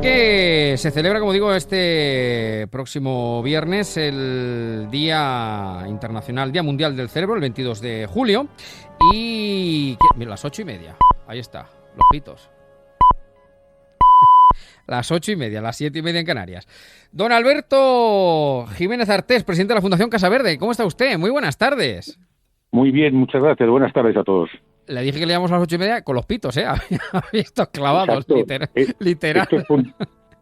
que se celebra, como digo, este próximo viernes el Día Internacional, Día Mundial del Cerebro, el 22 de julio. Y mira, las 8:30, ahí está, los pitos. Las 8:30, las 7:30 en Canarias. Don Alberto Jiménez Artés, presidente de la Fundación Casa Verde, ¿cómo está usted? Muy buenas tardes. Muy bien, muchas gracias. Buenas tardes a todos. Le dije que le llamamos a las 8:30 con los pitos, ¿eh? Estos clavados, literal.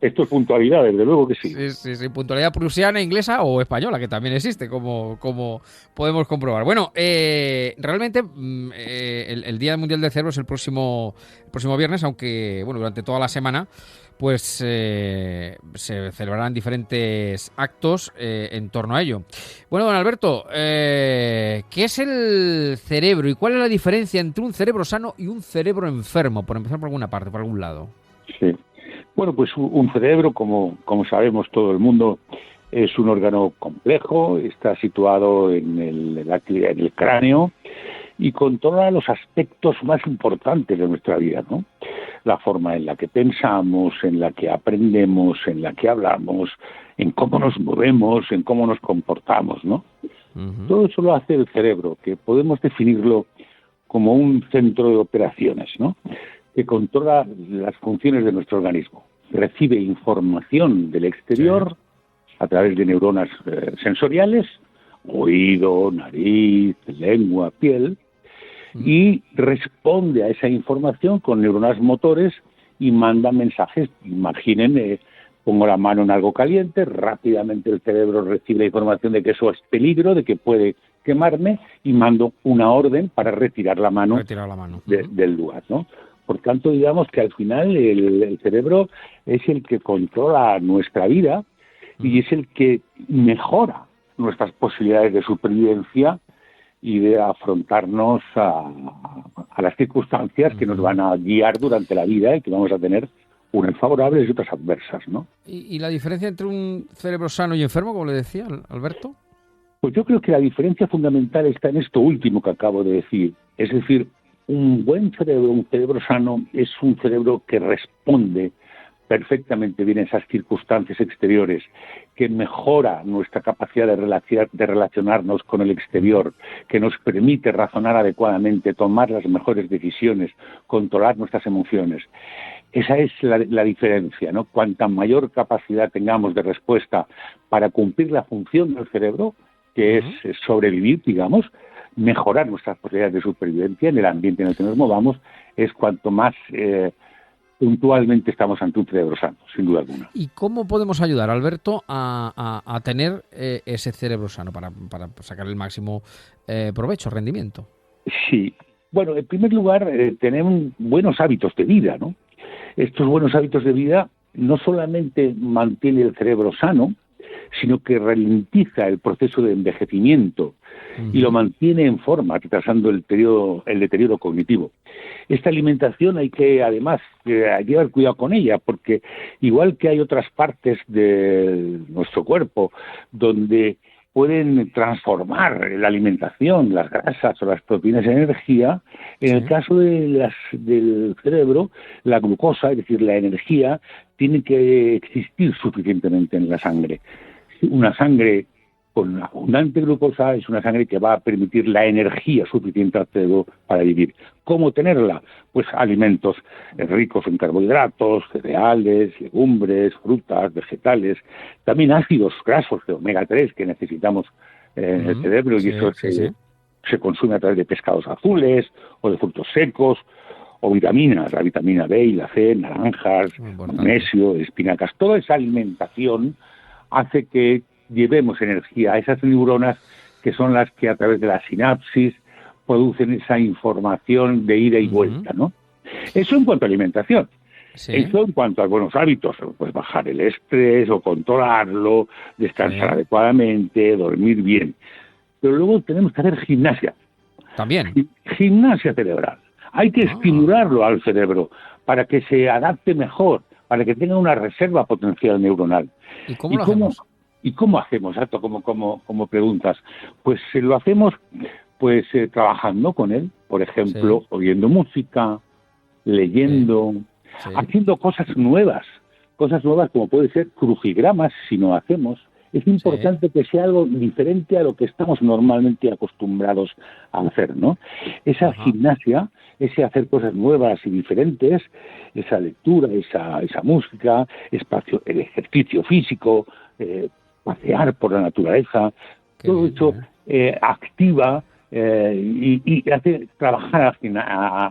Esto es puntualidad, desde luego que sí. Sí, puntualidad prusiana, inglesa o española, que también existe, como podemos comprobar. Bueno, realmente el Día Mundial del Cerebro es el próximo viernes, aunque bueno, durante toda la semana pues se celebrarán diferentes actos en torno a ello. Bueno, don Alberto, ¿qué es el cerebro y cuál es la diferencia entre un cerebro sano y un cerebro enfermo? Por empezar por alguna parte, por algún lado. Sí. Bueno, pues un cerebro, como sabemos todo el mundo, es un órgano complejo, está situado en el cráneo y controla los aspectos más importantes de nuestra vida, ¿no? La forma en la que pensamos, en la que aprendemos, en la que hablamos, en cómo nos movemos, en cómo nos comportamos, ¿no? Uh-huh. Todo eso lo hace el cerebro, que podemos definirlo como un centro de operaciones, ¿no?, que controla las funciones de nuestro organismo. Recibe información del exterior a través de neuronas sensoriales, oído, nariz, lengua, piel, y responde a esa información con neuronas motores y manda mensajes. Imaginen, pongo la mano en algo caliente, rápidamente el cerebro recibe la información de que eso es peligro, de que puede quemarme, y mando una orden para retirar la mano, del lugar, ¿no? Por tanto, digamos que al final el cerebro es el que controla nuestra vida y es el que mejora nuestras posibilidades de supervivencia y de afrontarnos a las circunstancias que nos van a guiar durante la vida y que vamos a tener unas favorables y otras adversas, ¿no? ¿Y la diferencia entre un cerebro sano y enfermo, como le decía Alberto? Pues yo creo que la diferencia fundamental está en esto último que acabo de decir. Es decir, un buen cerebro, un cerebro sano, es un cerebro que responde perfectamente bien a esas circunstancias exteriores, que mejora nuestra capacidad de relacionarnos con el exterior, que nos permite razonar adecuadamente, tomar las mejores decisiones, controlar nuestras emociones. Esa es la diferencia, ¿no? Cuanta mayor capacidad tengamos de respuesta para cumplir la función del cerebro, que es sobrevivir, digamos, mejorar nuestras posibilidades de supervivencia en el ambiente en el que nos movamos, es cuanto más puntualmente estamos ante un cerebro sano, sin duda alguna. ¿Y cómo podemos ayudar, Alberto, a tener ese cerebro sano para sacar el máximo provecho, rendimiento? Sí. Bueno, en primer lugar, tenemos buenos hábitos de vida, ¿no? Estos buenos hábitos de vida no solamente mantienen el cerebro sano, sino que ralentiza el proceso de envejecimiento y lo mantiene en forma, retrasando el deterioro cognitivo. Esta alimentación hay que, además, llevar cuidado con ella, porque igual que hay otras partes de nuestro cuerpo donde pueden transformar la alimentación, las grasas o las proteínas en energía, en el caso del cerebro, la glucosa, es decir, la energía, tiene que existir suficientemente en la sangre. Una sangre con abundante glucosa es una sangre que va a permitir la energía suficiente al cerebro para vivir. ¿Cómo tenerla? Pues alimentos ricos en carbohidratos, cereales, legumbres, frutas, vegetales, también ácidos grasos de omega 3 que necesitamos en el cerebro, y eso se consume a través de pescados azules o de frutos secos, o vitaminas, la vitamina B y la C, naranjas, magnesio, espinacas. Toda esa alimentación hace que llevemos energía a esas neuronas que son las que a través de la sinapsis producen esa información de ida y vuelta, ¿no? Eso en cuanto a alimentación. Eso en cuanto a buenos hábitos, pues bajar el estrés o controlarlo, descansar adecuadamente, dormir bien. Pero luego tenemos que hacer gimnasia. También. Gimnasia cerebral. Hay que estimularlo al cerebro para que se adapte mejor, para que tenga una reserva potencial neuronal. ¿Y cómo lo hacemos? ¿Y cómo hacemos? Exacto, como preguntas. Pues lo hacemos trabajando con él, por ejemplo, oyendo música, leyendo, haciendo cosas nuevas, cosas nuevas como puede ser crucigramas si no hacemos. Es importante que sea algo diferente a lo que estamos normalmente acostumbrados a hacer, ¿no? Esa gimnasia, ese hacer cosas nuevas y diferentes, esa lectura, esa música, el ejercicio físico, pasear por la naturaleza, todo eso activa y hace trabajar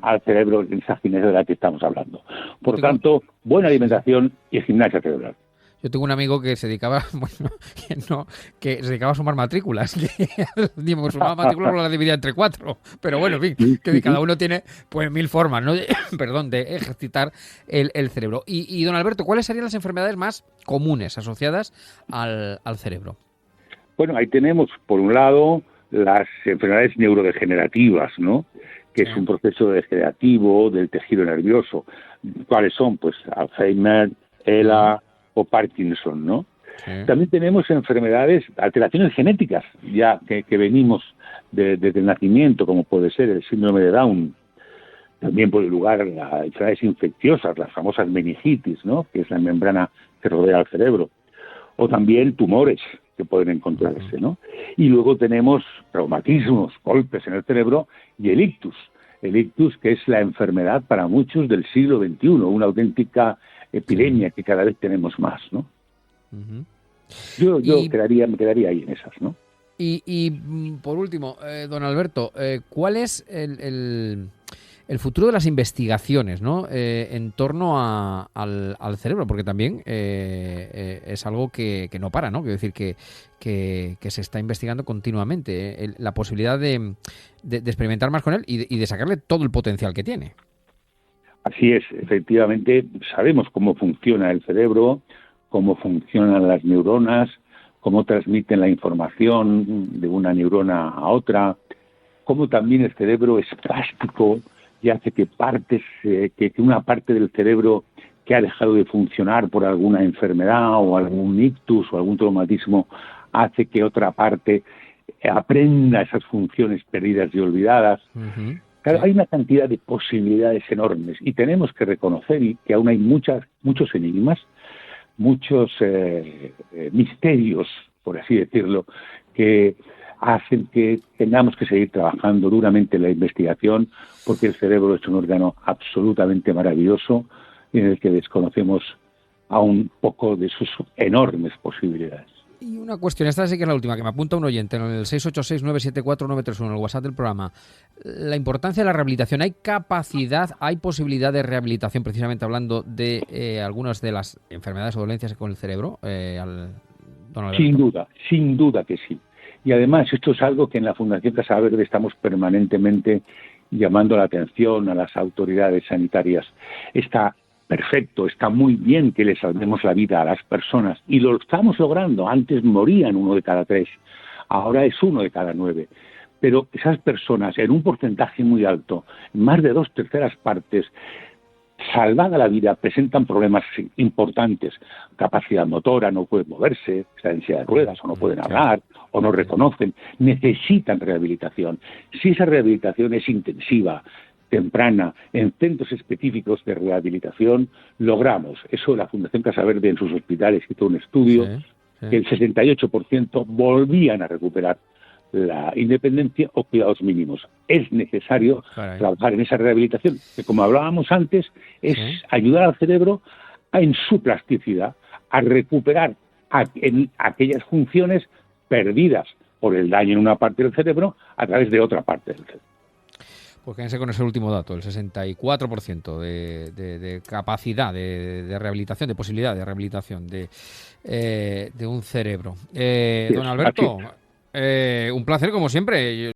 al cerebro en esa gimnasia de la que estamos hablando. Por tanto, buena alimentación y gimnasia cerebral. Yo tengo un amigo que se dedicaba, que se dedicaba a sumar matrículas, que sumaba matrículas, las dividía entre 4, pero bueno, en fin, que cada uno tiene pues 1000 formas, ¿no? de ejercitar el cerebro. Y don Alberto, ¿cuáles serían las enfermedades más comunes asociadas al cerebro? Bueno, ahí tenemos, por un lado, las enfermedades neurodegenerativas, ¿no? Que es un proceso degenerativo del tejido nervioso. ¿Cuáles son? Pues Alzheimer, ELA o Parkinson, ¿no? También tenemos enfermedades, alteraciones genéticas, ya que venimos desde el nacimiento, como puede ser el síndrome de Down. También por el lugar a enfermedades infecciosas, las famosas meningitis, ¿no? Que es la membrana que rodea al cerebro. O también tumores que pueden encontrarse, ¿no? Y luego tenemos traumatismos, golpes en el cerebro y el ictus. El ictus, que es la enfermedad para muchos del siglo XXI, una auténtica epidemia que cada vez tenemos más, ¿no? Yo me quedaría ahí en esas, ¿no? Y por último, don Alberto, ¿cuál es el futuro de las investigaciones, ¿no? En torno al cerebro? Porque también es algo que no para, ¿no? Quiero decir que se está investigando continuamente. La posibilidad de experimentar más con él y de sacarle todo el potencial que tiene. Así es, efectivamente, sabemos cómo funciona el cerebro, cómo funcionan las neuronas, cómo transmiten la información de una neurona a otra, cómo también el cerebro es plástico y hace que una parte del cerebro que ha dejado de funcionar por alguna enfermedad o algún ictus o algún traumatismo hace que otra parte aprenda esas funciones perdidas y olvidadas. Claro, hay una cantidad de posibilidades enormes y tenemos que reconocer que aún hay muchos enigmas, muchos misterios, por así decirlo, que hacen que tengamos que seguir trabajando duramente en la investigación, porque el cerebro es un órgano absolutamente maravilloso en el que desconocemos aún poco de sus enormes posibilidades. Y una cuestión, esta sí que es la última, que me apunta un oyente en el 686-974-931, el WhatsApp del programa. La importancia de la rehabilitación. ¿Hay capacidad, hay posibilidad de rehabilitación, precisamente hablando de algunas de las enfermedades o dolencias con el cerebro? Don Alberto. Sin duda que sí. Y además esto es algo que en la Fundación Casa Verde estamos permanentemente llamando la atención a las autoridades sanitarias. Está perfecto, está muy bien que le salvemos la vida a las personas y lo estamos logrando. Antes morían 1 de cada 3, ahora es 1 de cada 9. Pero esas personas, en un porcentaje muy alto, más de 2/3 partes, salvada la vida, presentan problemas importantes. Capacidad motora, no pueden moverse, están en silla de ruedas o no pueden hablar o no reconocen. Necesitan rehabilitación. Si esa rehabilitación es intensiva, temprana, en centros específicos de rehabilitación, logramos. Eso la Fundación Casa Verde en sus hospitales hizo un estudio que el 68% volvían a recuperar la independencia o cuidados mínimos. Es necesario trabajar en esa rehabilitación, que como hablábamos antes, es ayudar al cerebro en su plasticidad, a recuperar aquellas funciones perdidas por el daño en una parte del cerebro a través de otra parte del cerebro. Pues quédense con ese último dato, el 64% de capacidad de rehabilitación, de posibilidad de rehabilitación de un cerebro. Don Alberto, un placer como siempre.